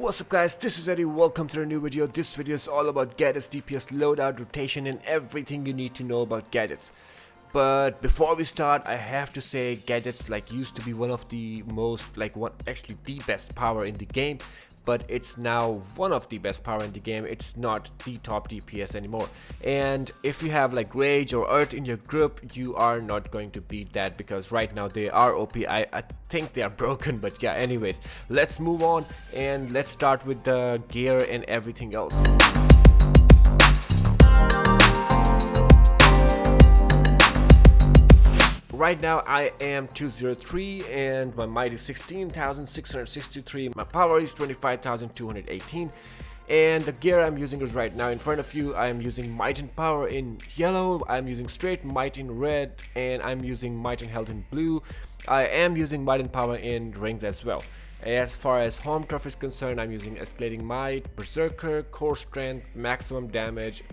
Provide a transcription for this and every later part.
What's up guys, this is Eddie. Welcome to a new video. This video is all about gadgets, DPS, loadout, rotation and everything you need to know about gadgets. But before we start, I have to say gadgets used to be one of the most actually the best power in the game, but it's now one of the best power in the game. It's not the top DPS anymore. And if you have Rage or Earth in your group, you are not going to beat that because right now they are OP. I think they are broken, but yeah, anyways, let's move on and let's start with the gear and everything else. Right now I am 203 and my might is 16,663, my power is 25,218, and the gear I'm using is right now in front of you. I am using might and power in yellow, I'm using straight might in red, and I'm using might and health in blue. I am using might and power in rings as well. As far as home turf is concerned, I'm using escalating might, berserker, core strength, maximum damage,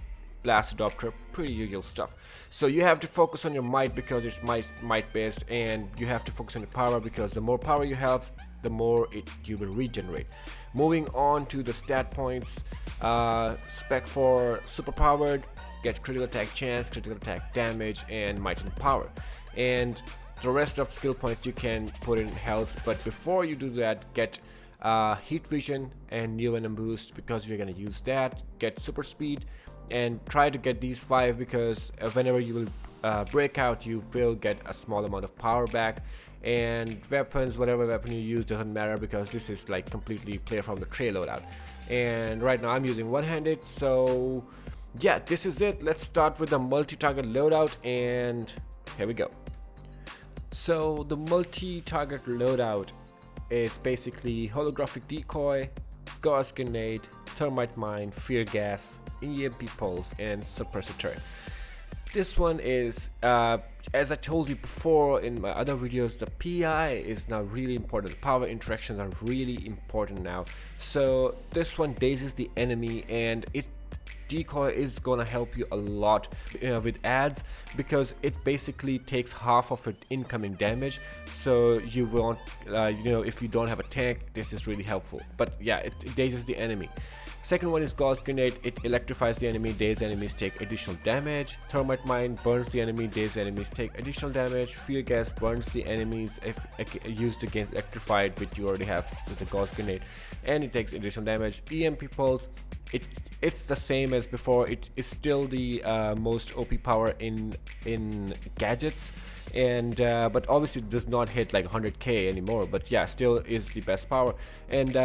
blast adopter, pretty usual stuff. So you have to focus on your might because it's might based, and you have to focus on your power because the more power you have, the more you will regenerate. Moving on to the stat points, spec for super powered, get critical attack chance, critical attack damage, and might and power. And the rest of skill points you can put in health, but before you do that, get heat vision and new venom boost because you're going to use that. Get super speed and try to get these 5 because whenever you will break out, you will get a small amount of power back. And weapons, whatever weapon you use doesn't matter because this is completely player from the tray loadout. And right now I'm using one-handed, so yeah, this is it. Let's start with the multi-target loadout, and here we go. So the multi-target loadout is basically holographic decoy, gauss grenade, thermite mine, fear gas, EMP pulse, and suppressor turret. This one is, as I told you before in my other videos, the PI is now really important. The power interactions are really important now. So this one dazes the enemy, and decoy is gonna help you a lot with ads because it basically takes half of it incoming damage. So you won't, if you don't have a tank, this is really helpful. But yeah, it dazes the enemy. Second one is gauss grenade. It electrifies the enemy, dazed enemies take additional damage. Thermite mine burns the enemy, dazed enemies take additional damage. Fear gas burns the enemies if used against electrified, which you already have with the gauss grenade, and it takes additional damage. EMP pulse, it's the same as before. It is still the most OP power in gadgets, and but obviously it does not hit 100k anymore, but yeah, still is the best power. And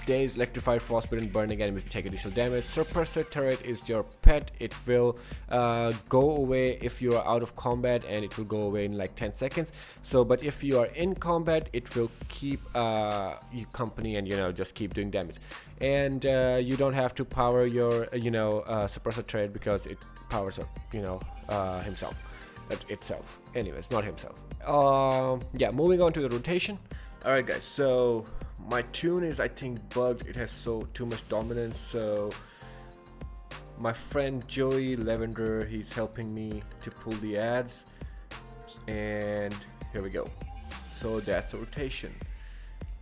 daze, electrified, frostbitten, burning enemies take additional damage. Suppressor turret is your pet. It will go away if you are out of combat, and it will go away in 10 seconds. So but if you are in combat, it will keep you company and just keep doing damage. And you don't have to power your suppressor turret because it powers itself. Anyways, not himself. Yeah, moving on to the rotation. Alright guys, so my tune is I think bugged. It has too much dominance, so my friend Joey Lavender, he's helping me to pull the ads, and here we go. So that's the rotation: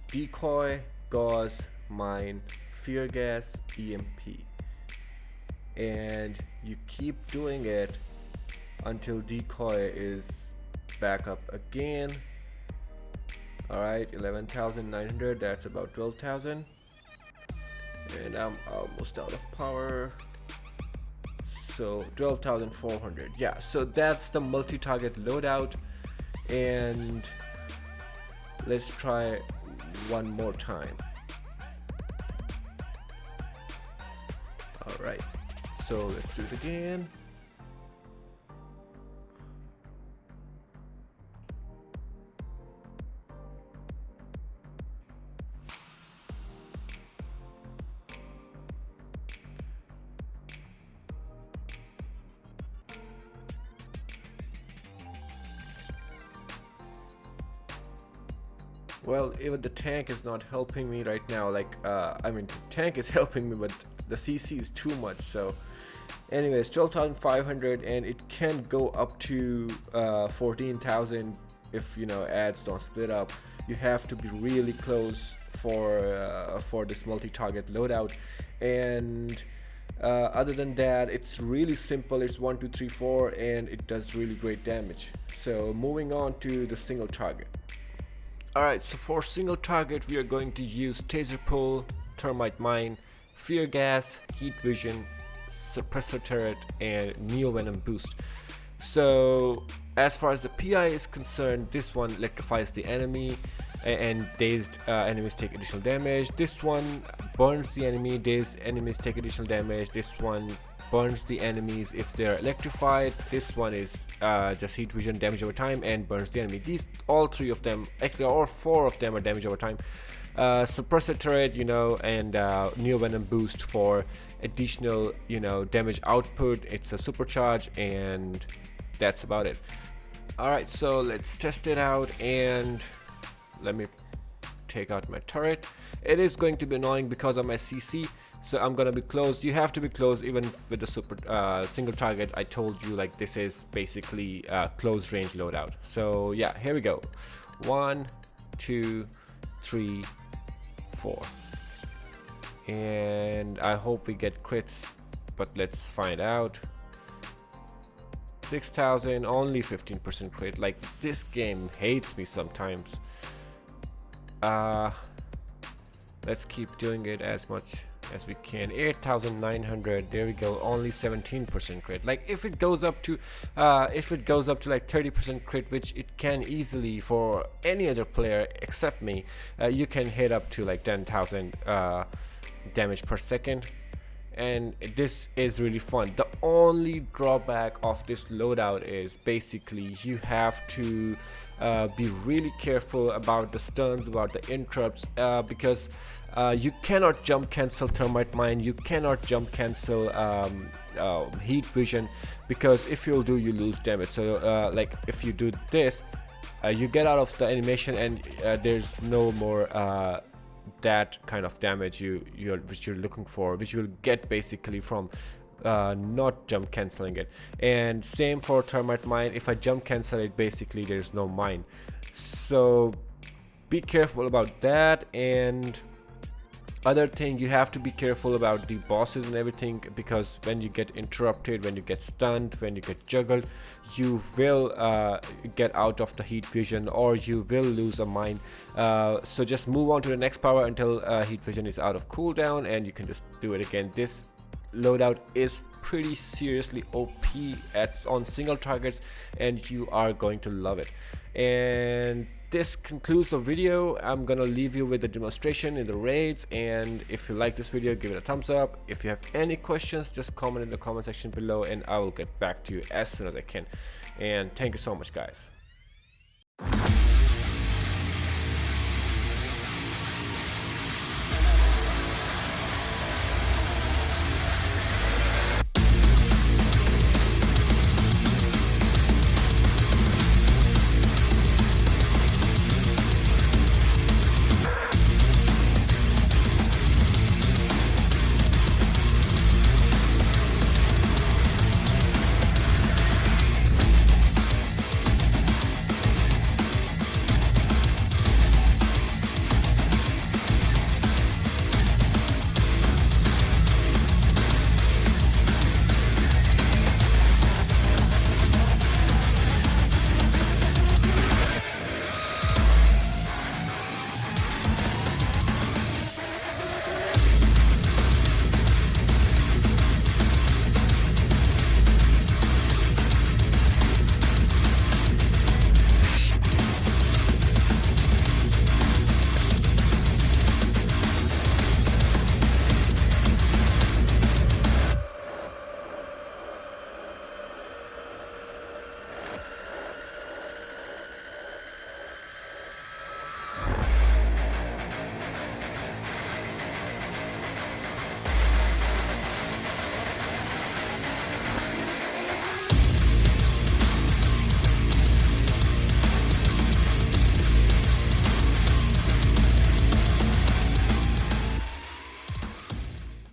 decoy, gauze, mine, fear gas, EMP, and you keep doing it until decoy is back up again. Alright, 11,900, that's about 12,000, and I'm almost out of power, so 12,400. Yeah, so that's the multi-target loadout, and let's try one more time. Alright, so let's do it again. Well, even the tank is not helping me right now. I mean, tank is helping me, but the CC is too much. So anyways, 12,500, and it can go up to 14,000 if ads don't split up. You have to be really close for this multi-target loadout. And other than that, it's really simple. It's 1 2 3 4 and it does really great damage. So moving on to the single target. Alright, so for single target we are going to use taser pull, thermite mine, fear gas, heat vision, suppressor turret, and neo venom boost. So as far as the PI is concerned, this one electrifies the enemy and dazed enemies take additional damage. This one burns the enemy, dazed enemies take additional damage. This one burns the enemies if they're electrified. This one is just heat vision, damage over time, and burns the enemy. These all three of them, actually all four of them, are damage over time. Suppressor turret, and neo venom boost for additional damage output. It's a supercharge, and that's about it. Alright, so let's test it out, and let me take out my turret. It is going to be annoying because of my CC, so I'm gonna be close. You have to be close even with the single target. I told you, like, this is basically close range loadout. So yeah, here we go. 1 2 3 4, and I hope we get crits, but let's find out. 6,000, only 15% crit. Like, this game hates me sometimes. Let's keep doing it as much as we can. 8,900, there we go, only 17% crit. Like, if it goes up to like 30% crit, which it can easily for any other player except me, you can hit up to like 10,000 damage per second, and this is really fun. The only drawback of this loadout is basically you have to be really careful about the stuns, about the interrupts, because you cannot jump cancel thermite mine, you cannot jump cancel heat vision, because if you'll do, you lose damage. So like, if you do this, you get out of the animation, and there's no more that kind of damage which you're looking for, which you'll get basically from not jump canceling it. And same for thermite mine. If I jump cancel it, basically there's no mine. So be careful about that. And other thing, you have to be careful about the bosses and everything, because when you get interrupted, when you get stunned, when you get juggled, you will get out of the heat vision, or you will lose a mine. So just move on to the next power until heat vision is out of cooldown, and you can just do it again. This loadout is pretty seriously OP on single targets, and you are going to love it. And this concludes the video. I'm gonna leave you with the demonstration in the raids, and if you like this video, give it a thumbs up. If you have any questions, just comment in the comment section below, and I will get back to you as soon as I can. And thank you so much, guys.